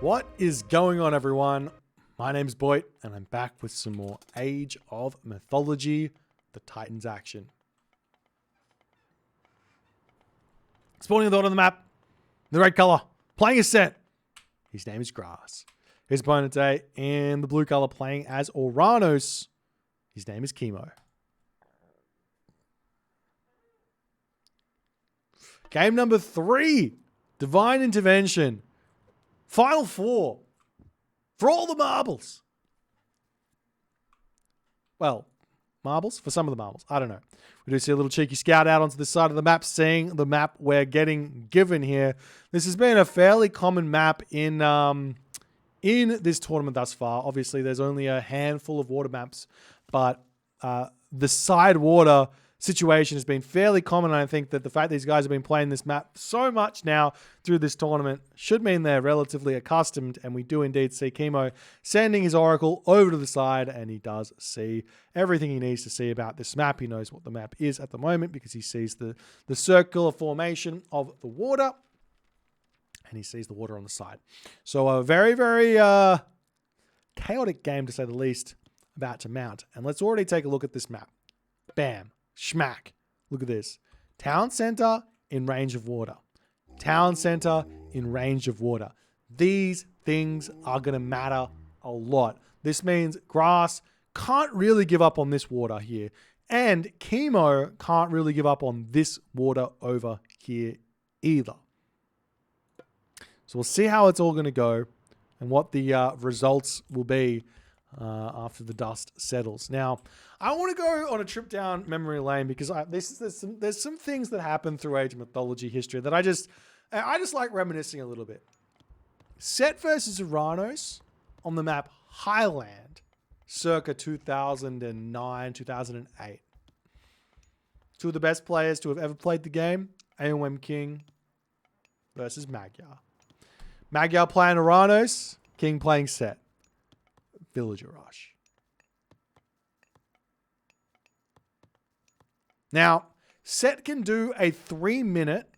What is going on, everyone? My name's Boit, and I'm back with some more Age of Mythology, the Titans action. Spawning at the bottom of the map, the red color, playing as Set. His name is Grass. His opponent today in the blue color, playing as Oranos. His name is Kimo. Game number 3, Divine Intervention. Final 4. For all the marbles. Well, marbles? For some of the marbles. I don't know. We do see a little cheeky scout out onto the side of the map, seeing the map we're getting given here. This has been a fairly common map in this tournament thus far. Obviously, there's only a handful of water maps, but the side water situation has been fairly common. And I think that the fact these guys have been playing this map so much now through this tournament should mean they're relatively accustomed. And we do indeed see Kimo sending his oracle over to the side, and he does see everything he needs to see about this map. He knows what the map is at the moment because he sees the circular formation of the water, and he sees the water on the side. So a very, very chaotic game, to say the least, about to mount. And let's already take a look at this map. Bam. Schmack. Look at this. Town center in range of water. Town center in range of water. These things are going to matter a lot. This means Grass can't really give up on this water here. And Kimo can't really give up on this water over here either. So we'll see how it's all going to go and what the results will be after the dust settles. Now, I want to go on a trip down memory lane because there's some things that happen through Age of Mythology history that I just like reminiscing a little bit. Set versus Oranos on the map Highland, circa 2009, 2008. Two of the best players to have ever played the game, AOM King versus Magyar. Magyar playing Oranos, King playing Set. Villager Rush. Now, Set can do a 3-minute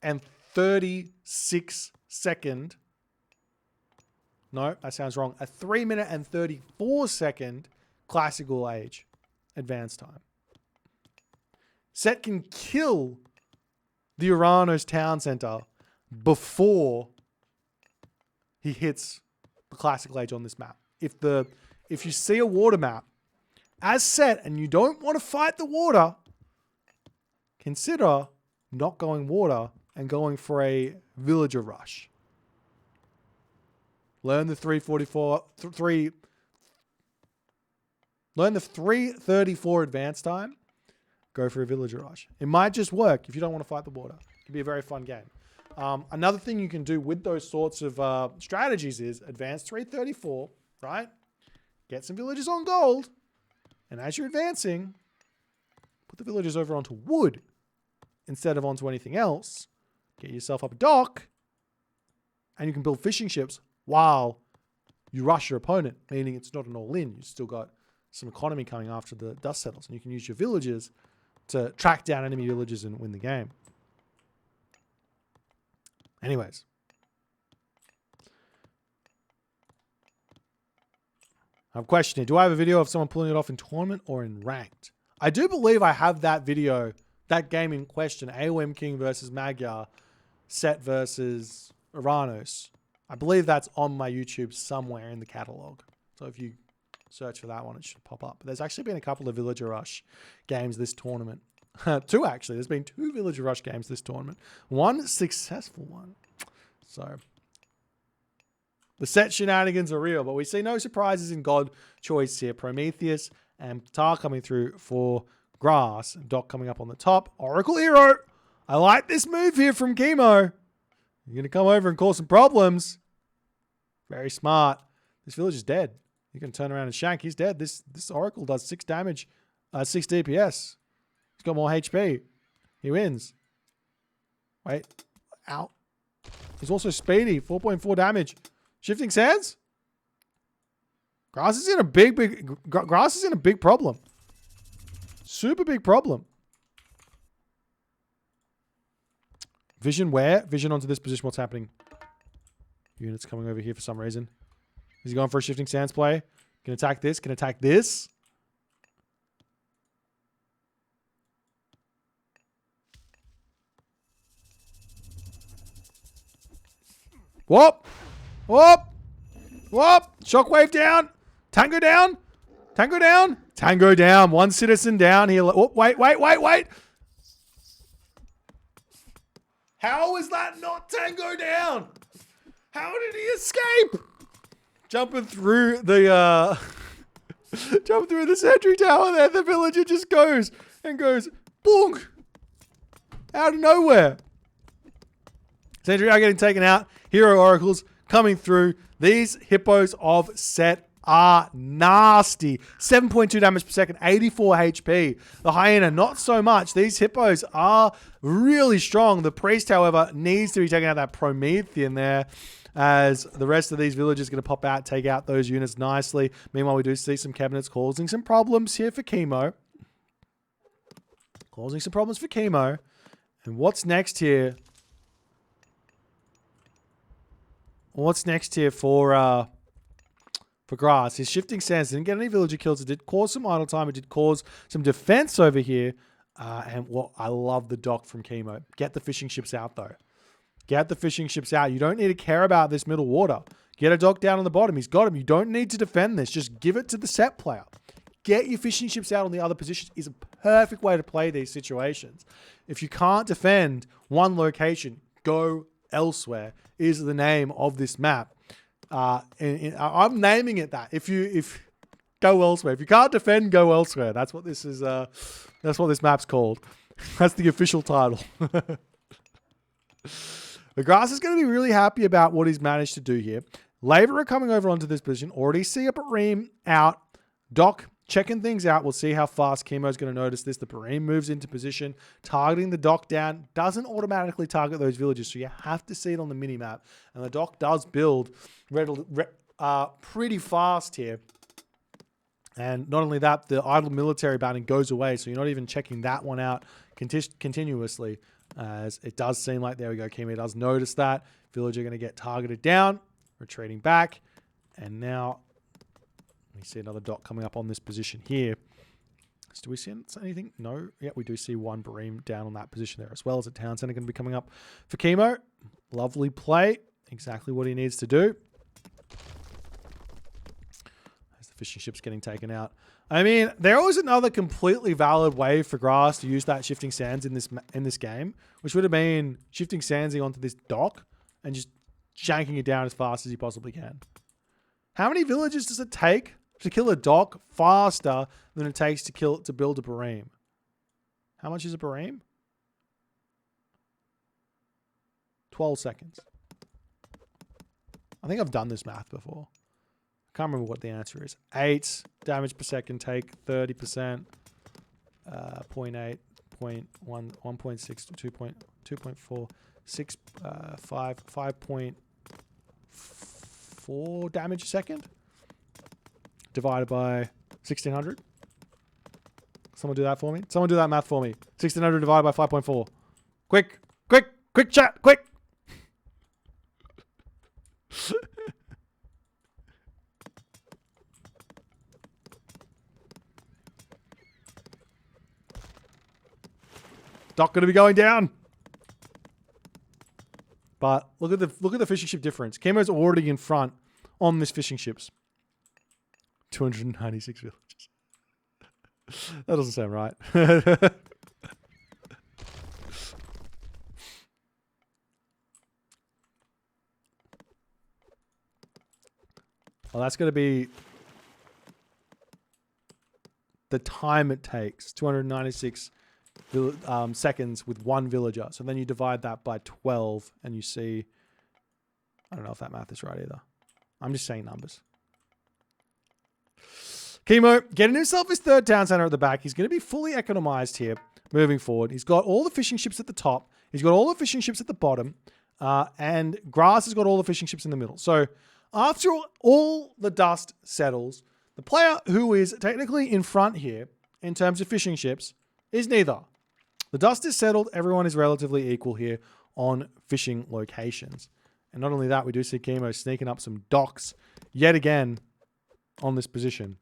and 36 second. No, that sounds wrong. A 3-minute and 34 second classical age advanced time. Set can kill the Oranos town center before he hits the classical age on this map. If you see a water map as Set and you don't want to fight the water, consider not going water and going for a villager rush. Learn the 334 advance time. Go for a villager rush. It might just work if you don't want to fight the water. It can be a very fun game. Another thing you can do with those sorts of strategies is advance 334, right? Get some villagers on gold. And as you're advancing, put the villagers over onto wood instead of onto anything else. Get yourself up a dock. And you can build fishing ships while you rush your opponent, meaning it's not an all-in. You've still got some economy coming after the dust settles. And you can use your villagers to track down enemy villagers and win the game. Anyways. I have a question here. Do I have a video of someone pulling it off in tournament or in ranked? I do believe I have that video, that game in question. AOM King versus Magyar, Set versus Oranos. I believe that's on my YouTube somewhere in the catalog. So if you search for that one, it should pop up. But there's actually been a couple of Villager Rush games this tournament. 2 actually. There's been 2 Villager Rush games this tournament. 1 successful one. So the Set shenanigans are real, but we see no surprises in God choice here. Prometheus and Tar coming through for Grass. Doc coming up on the top. Oracle Hero. I like this move here from Kimo. You're going to come over and cause some problems. Very smart. This village is dead. You can turn around and shank. He's dead. This Oracle does 6 damage, 6 DPS. He's got more HP. He wins. Wait. Ow. He's also speedy. 4.4 damage. Shifting Sands? Grass is in a big problem. Super big problem. Vision where? Vision onto this position. What's happening? Units coming over here for some reason. Is he going for a shifting sands play? Can attack this. Can attack this. Whoop! Whoop! Whoop! Shockwave down. Tango down. Tango down. Tango down. One citizen down here. Oh, wait. How is that not Tango down? How did he escape? Jumping through the jumping through the sentry tower there. The villager just goes and goes boonk out of nowhere. Sentry are getting taken out. Hero oracles coming through. These hippos of set are nasty. 7.2 damage per second, 84 HP. The hyena, not so much. These hippos are really strong. The priest, however, needs to be taking out that Promethean there, as the rest of these villagers are going to pop out, take out those units nicely. Meanwhile, we do see some cabinets causing some problems here for Kimo. Causing some problems for Kimo. And what's next here? What's next here for Grass? His shifting sands didn't get any villager kills. It did cause some idle time. It did cause some defense over here. And what I love the dock from Kimo. Get the fishing ships out though. Get the fishing ships out. You don't need to care about this middle water. Get a dock down on the bottom. He's got him. You don't need to defend this. Just give it to the set player. Get your fishing ships out on the other positions is a perfect way to play these situations. If you can't defend one location, go elsewhere is the name of this map. I'm naming it that. If go elsewhere. If you can't defend, go elsewhere. That's what this is. That's what this map's called. That's the official title. The Grass is going to be really happy about what he's managed to do here. Labor are coming over onto this position. Already see a Bareem out. Doc checking things out. We'll see how fast Kimo's going to notice this. The Bareem moves into position, targeting the dock down. Doesn't automatically target those villages, so you have to see it on the mini-map. And the dock does build pretty fast here. And not only that, the idle military banning goes away, so you're not even checking that one out continuously. As it does seem like, there we go, Kimo does notice that. Villager going to get targeted down, retreating back. And now we see another dock coming up on this position here. So do we see anything? No. Yeah, we do see one Bareem down on that position there, as well as a town center going to be coming up for Kimo. Lovely play. Exactly what he needs to do. As the fishing ship's getting taken out. I mean, there was another completely valid way for Grass to use that shifting sands in this game, which would have been shifting sandsing onto this dock and just shanking it down as fast as you possibly can. How many villages does it take to kill a dock faster than it takes to build a Bareem? How much is a Bareem? 12 seconds. I think I've done this math before. Can't remember what the answer is. 8 damage per second take, 30%, 0.8, 0.1, 1.6, 2.4, 6, 5.4 damage a second divided by 1600. Someone do that for me. Someone do that math for me. 1600 divided by 5.4. Quick chat, quick. Dock going to be going down. But look at the fishing ship difference. Kimo's already in front on this fishing ships. 296 villages. That doesn't sound right. Well, that's going to be the time it takes. 296 seconds with one villager. So then you divide that by 12 and you see, I don't know if that math is right either. I'm just saying numbers. Kimo getting himself his third town center at the back. He's going to be fully economized here moving forward. He's got all the fishing ships at the top. He's got all the fishing ships at the bottom. And Grass has got all the fishing ships in the middle. So after all the dust settles, the player who is technically in front here in terms of fishing ships is neither. The dust is settled. Everyone is relatively equal here on fishing locations. And not only that, we do see Kimo sneaking up some docks yet again on this position.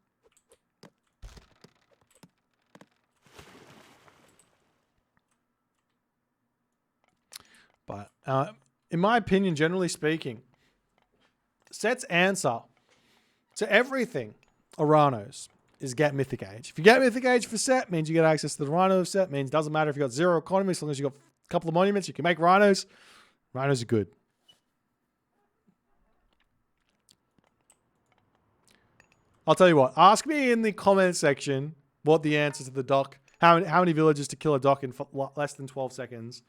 But in my opinion, generally speaking, Set's answer to everything Oranos is get Mythic Age. If you get Mythic Age for Set, means you get access to the Rhino of Set. Means doesn't matter if you got 0 economy, as long as you got a couple of monuments, you can make Rhinos. Rhinos are good. I'll tell you what. Ask me in the comment section what the answer to the dock, how many villages to kill a dock in less than 12 seconds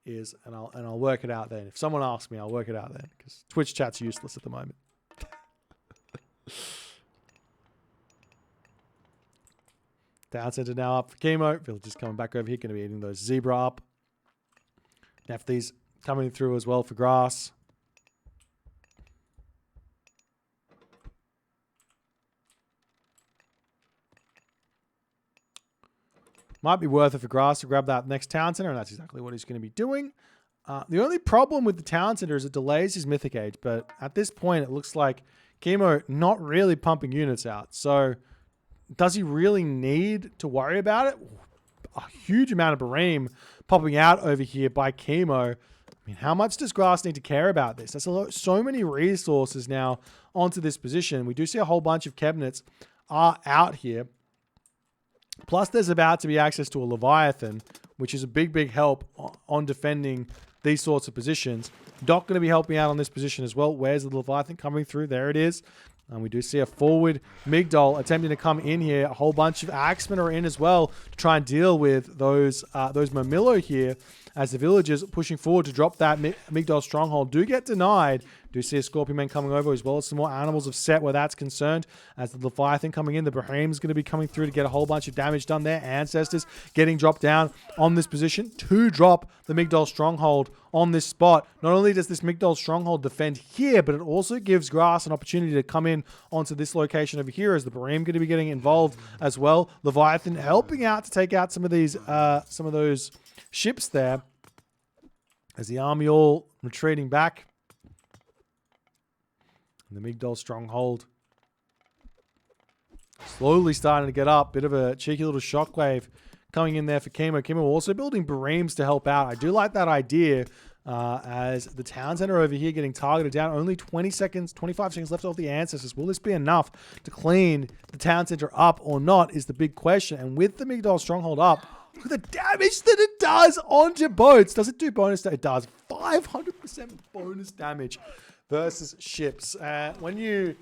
is, and I'll work it out then. If someone asks me, I'll work it out then, because Twitch chat's useless at the moment. Town center now up for Kimo. Villagers coming back over here, going to be eating those zebra up. Nefties coming through as well for grass. Might be worth it for grass to grab that next town center, and that's exactly what he's going to be doing. The only problem with the town center is it delays his Mythic Age, but at this point, it looks like Kimo not really pumping units out. So, does he really need to worry about it? A huge amount of Bareem popping out over here by Kimo. I mean, how much does grass need to care about this? That's so many resources now onto this position. We do see a whole bunch of cabinets are out here. Plus, there's about to be access to a Leviathan, which is a big, big help on defending these sorts of positions. Doc going to be helping out on this position as well. Where's the Leviathan coming through? There it is. And we do see a forward Migdol attempting to come in here. A whole bunch of Axemen are in as well to try and deal with those Mamillo here, as the villagers pushing forward to drop that Migdol stronghold do get denied. Do see a Scorpion Man coming over, as well as some more animals of Set where that's concerned. As the Leviathan coming in, the Baheem is going to be coming through to get a whole bunch of damage done there. Ancestors getting dropped down on this position to drop the Migdol stronghold on this spot. Not only does this Migdol stronghold defend here, but it also gives grass an opportunity to come in onto this location over here, as the Baheem going to be getting involved as well. Leviathan helping out to take out some of those ships there, as the army all retreating back. And the Migdol stronghold slowly starting to get up. Bit of a cheeky little shockwave coming in there for Kimo. Kimo also building Bareems to help out. I do like that idea, as the town center over here getting targeted down. Only 25 seconds left off the Ancestors. Will this be enough to clean the town center up or not is the big question. And with the Migdol stronghold up, look at the damage that it does onto boats. Does it do bonus damage? It does. 500% bonus damage versus ships. When you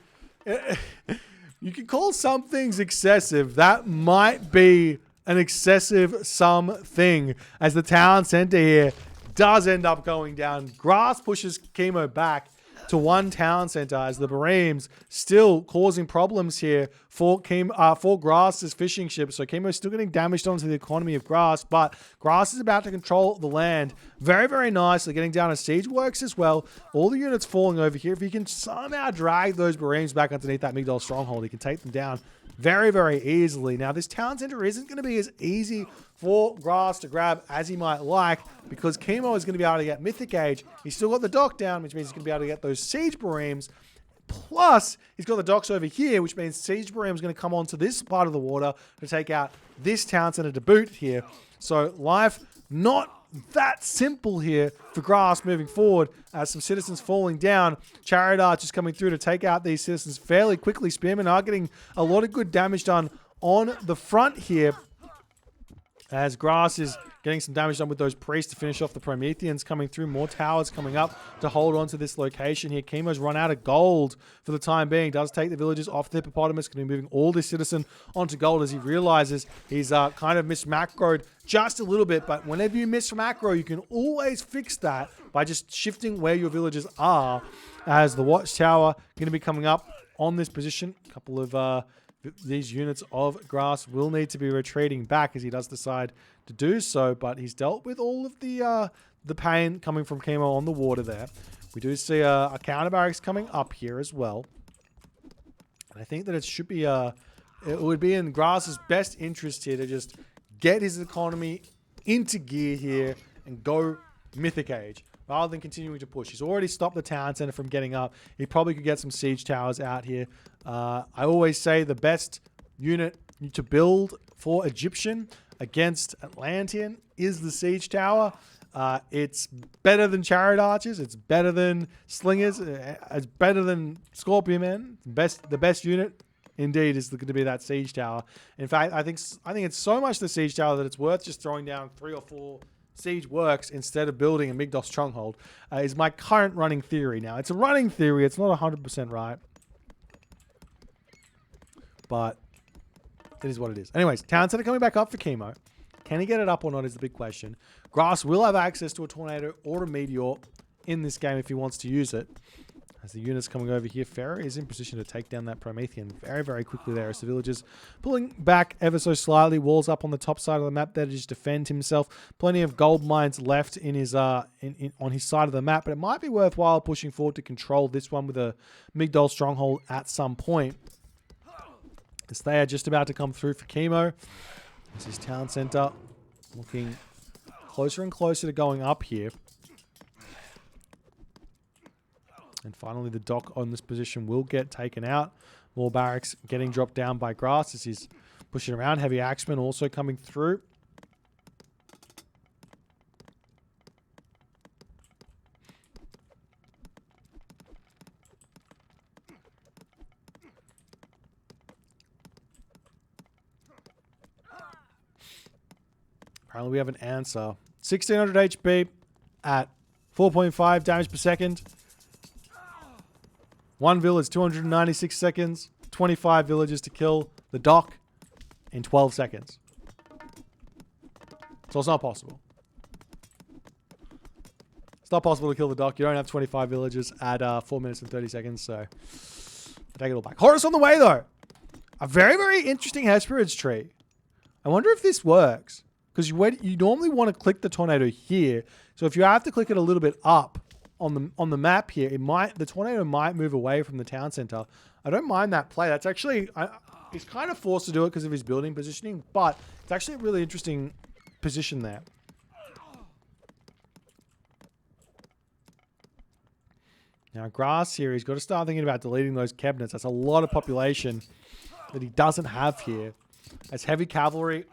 can call some things excessive, that might be an excessive something, as the town center here does end up going down. Grass pushes Kimo back to one town center, as the Bareems still causing problems here for Grass's fishing ship. So Kimo's still getting damaged onto the economy of Grass, but Grass is about to control the land very, very nicely, getting down a siege works as well. All the units falling over here. If he can somehow drag those Bareems back underneath that Migdol stronghold, he can take them down very, very easily. Now, this town center isn't going to be as easy for Grass to grab as he might like, because Kimo is going to be able to get Mythic Age. He's still got the dock down, which means he's going to be able to get those siege Bareems. Plus, he's got the docks over here, which means siege Bareem is going to come onto this part of the water to take out this town center to boot here. So, life not that simple here for Grass moving forward, as some citizens falling down. Chariot archers coming through to take out these citizens fairly quickly. Spearmen are getting a lot of good damage done on the front here, as Grass is getting some damage done with those priests to finish off the Prometheans coming through. More towers coming up to hold on to this location here. Kimo's run out of gold for the time being. Does take the villagers off the hippopotamus. Going to be moving all this citizen onto gold, as he realizes he's kind of mismacroed just a little bit. But whenever you miss macro, you can always fix that by just shifting where your villagers are, as the watchtower going to be coming up on this position. A couple of these units of Grass will need to be retreating back, as he does decide to do so, but he's dealt with all of the pain coming from Kimo on the water there. We do see a counter barracks coming up here as well, and I think that it would be in Grass's best interest here to just get his economy into gear here and go Mythic Age. rather than continuing to push. He's already stopped the town center from getting up. He probably could get some siege towers out here. I always say the best unit to build for Egyptian against Atlantean is the siege tower. It's better than chariot archers. It's better than slingers. It's better than scorpion men. The best unit indeed is going to be that siege tower. In fact, I think it's so much the siege tower that it's worth just throwing down 3 or 4 siege works instead of building a Migdos stronghold. Is my current running theory. Now, it's a running theory. It's not 100% right, but it is what it is. Anyways, town center coming back up for Kimo. Can he get it up or not is the big question. Grass will have access to a tornado or a meteor in this game if he wants to use it. As the unit's coming over here, Pharaoh is in position to take down that Promethean very, very quickly there. As the villagers pulling back ever so slightly, walls up on the top side of the map there to just defend himself. Plenty of gold mines left in his on his side of the map, but it might be worthwhile pushing forward to control this one with a Migdol stronghold at some point. As they are just about to come through for Kimo. This is town center looking closer and closer to going up here. And finally, the dock on this position will get taken out. More barracks getting dropped down by Grass as he's pushing around. Heavy axemen also coming through. Apparently, we have an answer. 1600 HP at 4.5 damage per second. 1 village, 296 seconds. 25 villages to kill the dock in 12 seconds. So it's not possible. It's not possible to kill the dock. You don't have 25 villages at 4 minutes and 30 seconds. So I take it all back. Horus on the way, though. A very, very interesting Hesperids tree. I wonder if this works. Because you normally want to click the tornado here. So if you have to click it a little bit up on the map here, the tornado might move away from the town center. I don't mind that play. That's actually he's kind of forced to do it because of his building positioning, but it's actually a really interesting position there. Now Grass here, he's got to start thinking about deleting those cabinets. That's a lot of population that he doesn't have here. As heavy cavalry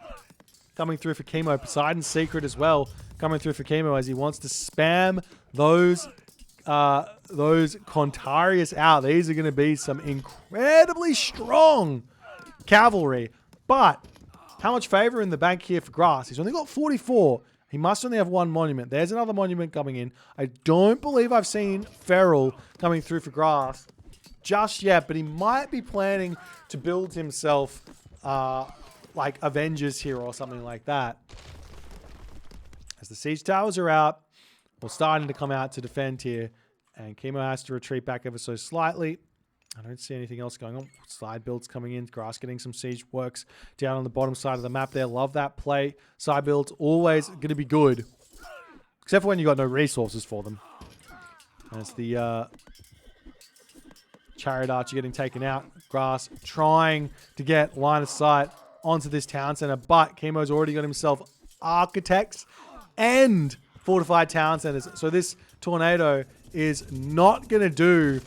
coming through for Kimo. Poseidon's secret as well coming through for Kimo as he wants to spam those Contarius out. These are going to be some incredibly strong cavalry. But how much favor in the bank here for Grass? He's only got 44. He must only have 1 monument. There's another monument coming in. I don't believe I've seen Feral coming through for Grass just yet, but he might be planning to build himself like Avengers here or something like that. As the siege towers are out, or starting to come out to defend here, and Kimo has to retreat back ever so slightly. I don't see anything else going on. Side builds coming in. Grass getting some siege works down on the bottom side of the map there. Love that play. Side builds always going to be good. Except for when you got no resources for them. As the chariot archer getting taken out. Grass trying to get line of sight onto this town center, but Kimo's already got himself architects and fortified town centers. So this tornado is not going to do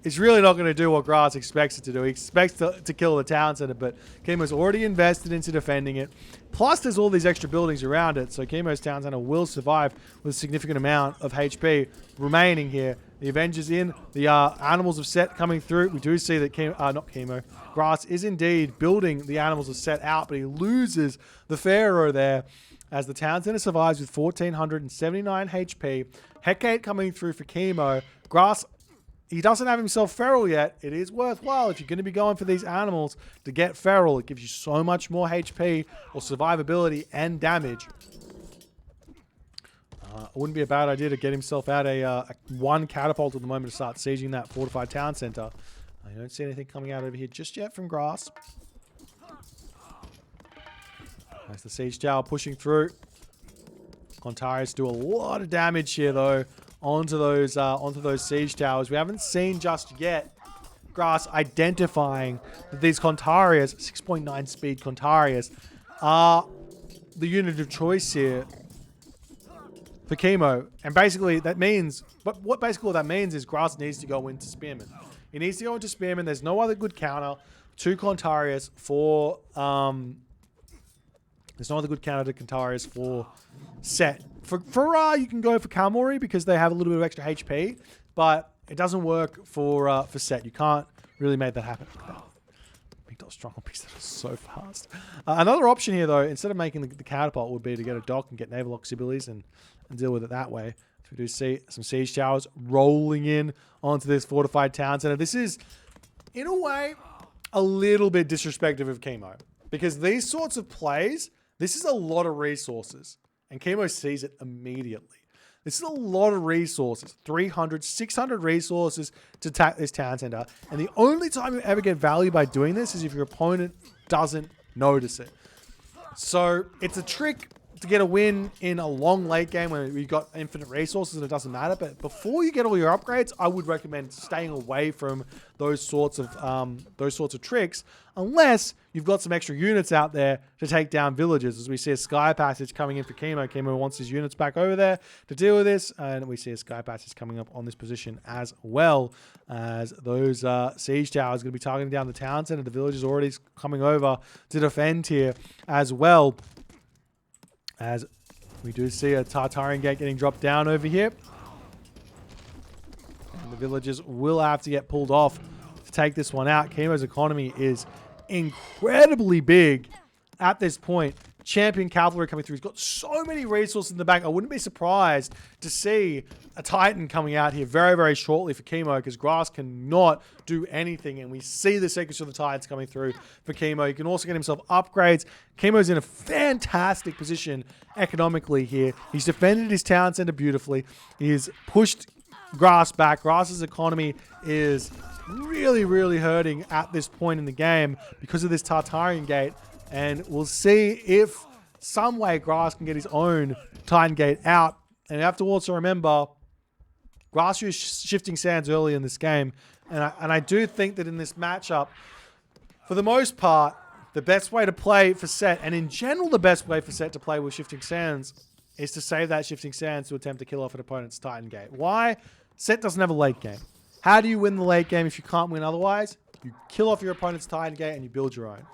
it's really not going to do what Grass expects it to do. He expects to kill the town center, but Kimo's already invested into defending it. Plus, there's all these extra buildings around it, so Kimo's town center will survive with a significant amount of HP remaining here. The Avengers in, the Animals of Set coming through. We do see that Grass is indeed building the Animals of Set out, but he loses the Pharaoh there as the town center survives with 1,479 HP. Hecate coming through for Kimo. Grass, he doesn't have himself Feral yet. It is worthwhile if you're going to be going for these animals to get Feral. It gives you so much more HP or survivability and damage. It wouldn't be a bad idea to get himself out a 1 catapult at the moment to start sieging that fortified town center. I don't see anything coming out over here just yet from Grass. As the siege tower pushing through. Contarius do a lot of damage here though onto those siege towers. We haven't seen just yet Grass identifying that these Contarius, 6.9 speed Contarius, are the unit of choice here for Kimo. And basically that means, but what basically that means is Grass needs to go into Spearman. He needs to go into Spearman. There's no other good counter to Contarius for, there's no other good counter to Contarius for Set. For you can go for Kamori because they have a little bit of extra HP, but it doesn't work for Set. You can't really make that happen. Strong piece that is so fast. Another option here, though, instead of making the catapult, would be to get a dock and get naval auxiliaries and deal with it that way. So we do see some siege towers rolling in onto this fortified town center. This is, in a way, a little bit disrespectful of Kimo, because these sorts of plays, this is a lot of resources, and Kimo sees it immediately. This is a lot of resources, 300, 600 resources to attack this town center. And the only time you ever get value by doing this is if your opponent doesn't notice it. So it's a trick to get a win in a long late game when you've got infinite resources and it doesn't matter. But before you get all your upgrades, I would recommend staying away from those sorts of tricks, unless you've got some extra units out there to take down villages. As we see a sky passage coming in for Kimo. Kimo wants his units back over there to deal with this, and we see a sky passage coming up on this position as well, as those siege towers are going to be targeting down the town center. The villagers already coming over to defend here as well, as we do see a Tartarian gate getting dropped down over here. And the villagers will have to get pulled off to take this one out. Kimo's economy is incredibly big at this point. Champion cavalry coming through. He's got so many resources in the back. I wouldn't be surprised to see a Titan coming out here very, very shortly for Kimo, because Grass cannot do anything. And we see the sequence of the Titans coming through for Kimo. He can also get himself upgrades. Kimo's in a fantastic position economically here. He's defended his town center beautifully. He's pushed Grass back. Grass's economy is really, really hurting at this point in the game because of this Tartarian gate. And we'll see if some way Grass can get his own Titan Gate out. And you have to also remember, Grass used Shifting Sands early in this game. And I do think that in this matchup, for the most part, the best way to play for Set, and in general the best way for Set to play with Shifting Sands, is to save that Shifting Sands to attempt to kill off an opponent's Titan Gate. Why? Set doesn't have a late game. How do you win the late game if you can't win otherwise? You kill off your opponent's Titan Gate and you build your own.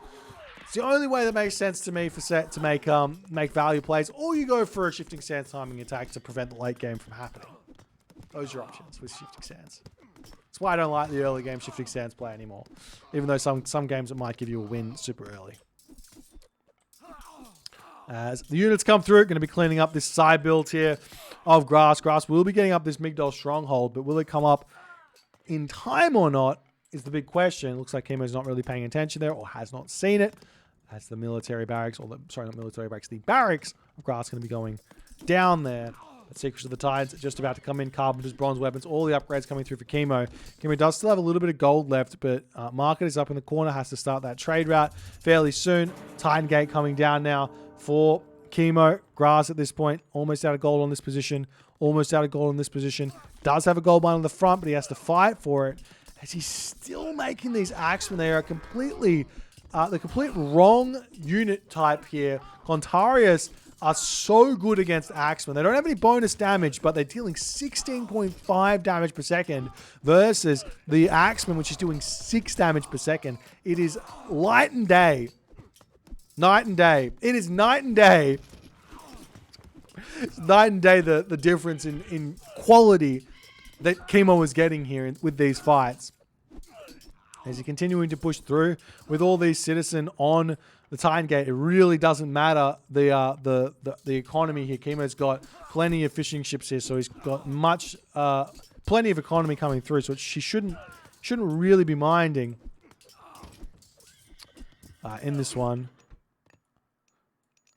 It's the only way that makes sense to me for Set to make value plays, or you go for a Shifting Sands timing attack to prevent the late game from happening. Those are your options with Shifting Sands. That's why I don't like the early game Shifting Sands play anymore, even though some games it might give you a win super early. As the units come through, going to be cleaning up this side build here of Grass. Grass will be getting up this Migdol stronghold, but will it come up in time or not is the big question. Looks like Kimo's not really paying attention there, or has not seen it. That's the military barracks, or sorry, not military barracks, the barracks of Grass going to be going down there. The Secrets of the Tides just about to come in. Carpenter's bronze weapons, all the upgrades coming through for Kimo. Kimo does still have a little bit of gold left, but Market is up in the corner, has to start that trade route fairly soon. Titan Gate coming down now for Kimo. Grass at this point, almost out of gold on this position. Almost out of gold on this position. Does have a gold mine on the front, but he has to fight for it, as he's still making these axemen. They are completely, the complete wrong unit type here. Contarius are so good against axemen. They don't have any bonus damage, but they're dealing 16.5 damage per second versus the axemen, which is doing 6 damage per second. It is light and day. Night and day. It is night and day. It's night and day, the difference in quality that Kimo is getting here with these fights. As he's continuing to push through with all these citizens on the Titan Gate, it really doesn't matter the economy here. Kimo's got plenty of fishing ships here, so he's got plenty of economy coming through. So she shouldn't really be minding in this one.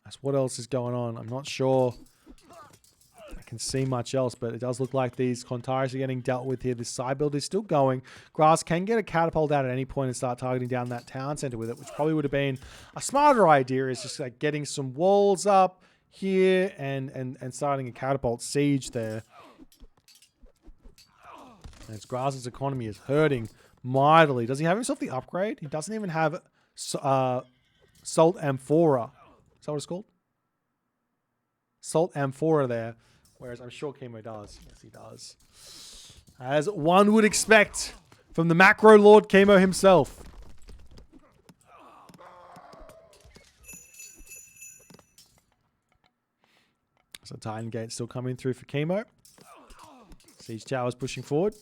As what else is going on? I'm not sure I can see much else, but it does look like these Contarius are getting dealt with here. This side build is still going. Grass can get a catapult out at any point and start targeting down that town center with it, which probably would have been a smarter idea, is just like getting some walls up here and starting a catapult siege there. As Grass's economy is hurting mightily. Does he have himself the upgrade? He doesn't even have Salt Amphora. Is that what it's called? Salt Amphora there. Whereas I'm sure Kimo does. Yes, he does. As one would expect from the macro lord Kimo himself. So Titan Gate still coming through for Kimo. Siege Towers pushing forward.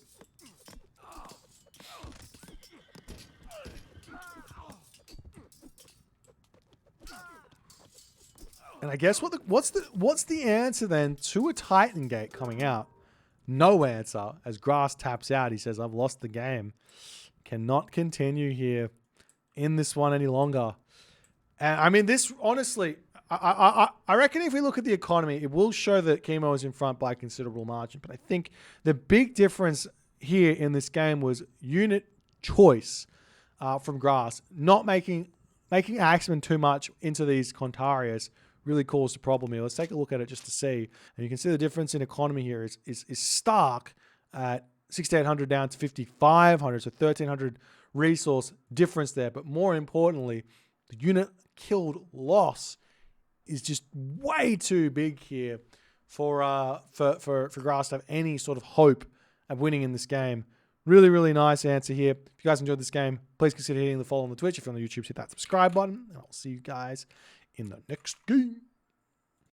And I guess what's the answer then to a Titan Gate coming out? No answer. As Grass taps out, he says, "I've lost the game. Cannot continue here in this one any longer." And I mean, this honestly, I reckon if we look at the economy, it will show that Kimo is in front by a considerable margin. But I think the big difference here in this game was unit choice from Grass, not making Axeman too much into these Contarius. Really caused a problem here. Let's take a look at it just to see. And you can see the difference in economy here is stark at 6,800 down to 5,500. So 1,300 resource difference there. But more importantly, the unit killed loss is just way too big here for Grass to have any sort of hope of winning in this game. Really, really nice answer here. If you guys enjoyed this game, please consider hitting the follow on the Twitch. If you're on the YouTube, hit that subscribe button. And I'll see you guys in the next game.